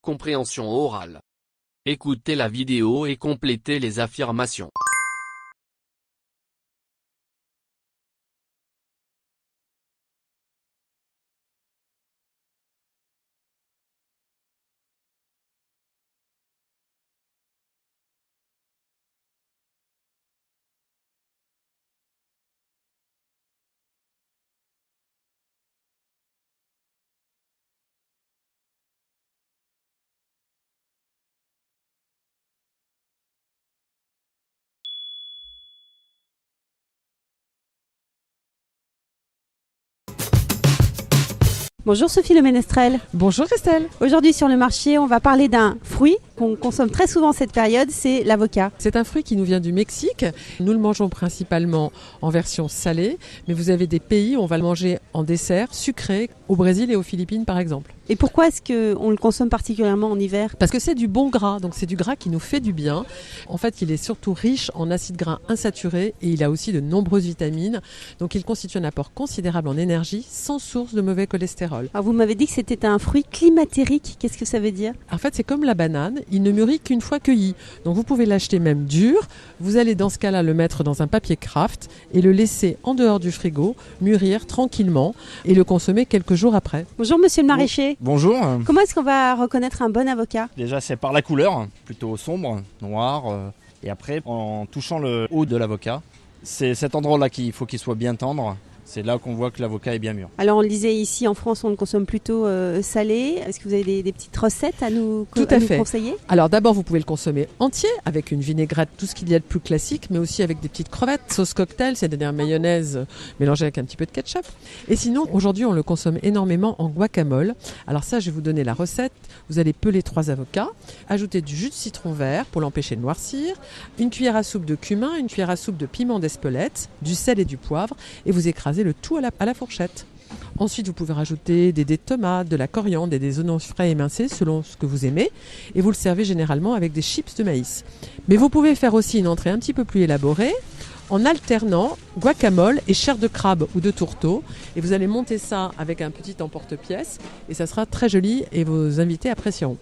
Compréhension orale. Écoutez la vidéo et complétez les affirmations. Bonjour Sophie Le Ménestrel. Bonjour Christelle. Aujourd'hui sur le marché, on va parler d'un fruit qu'on consomme très souvent cette période, c'est l'avocat. C'est un fruit qui nous vient du Mexique. Nous le mangeons principalement en version salée, mais vous avez des pays où on va le manger en dessert, sucré, au Brésil et aux Philippines par exemple. Et pourquoi est-ce qu'on le consomme particulièrement en hiver ? Parce que c'est du bon gras, donc c'est du gras qui nous fait du bien. En fait, il est surtout riche en acides gras insaturés et il a aussi de nombreuses vitamines. Donc il constitue un apport considérable en énergie sans source de mauvais cholestérol. Alors vous m'avez dit que c'était un fruit climatérique, qu'est-ce que ça veut dire ? En fait, c'est comme la banane, il ne mûrit qu'une fois cueilli. Donc vous pouvez l'acheter même dur. Vous allez dans ce cas-là le mettre dans un papier Kraft et le laisser en dehors du frigo, mûrir tranquillement et le consommer quelques jours après. Bonjour monsieur le maraîcher. Bonjour. Comment est-ce qu'on va reconnaître un bon avocat ? Déjà c'est par la couleur, plutôt sombre, noir. Et après en touchant le haut de l'avocat, c'est cet endroit-là qu'il faut qu'il soit bien tendre. C'est là qu'on voit que l'avocat est bien mûr. Alors on le disait ici en France, on le consomme plutôt salé. Est-ce que vous avez des petites recettes à nous conseiller ? Alors d'abord vous pouvez le consommer entier avec une vinaigrette, tout ce qu'il y a de plus classique, mais aussi avec des petites crevettes, sauce cocktail, c'est-à-dire mayonnaise mélangée avec un petit peu de ketchup. Et sinon aujourd'hui on le consomme énormément en guacamole. Alors ça je vais vous donner la recette. Vous allez peler 3 avocats, ajouter du jus de citron vert pour l'empêcher de noircir, une cuillère à soupe de cumin, une cuillère à soupe de piment d'Espelette, du sel et du poivre et vous écrasez le tout à la fourchette. Ensuite, vous pouvez rajouter des dés de tomates, de la coriandre et des oignons frais émincés selon ce que vous aimez. Et vous le servez généralement avec des chips de maïs. Mais vous pouvez faire aussi une entrée un petit peu plus élaborée en alternant guacamole et chair de crabe ou de tourteau. Et vous allez monter ça avec un petit emporte-pièce et ça sera très joli et vos invités apprécieront.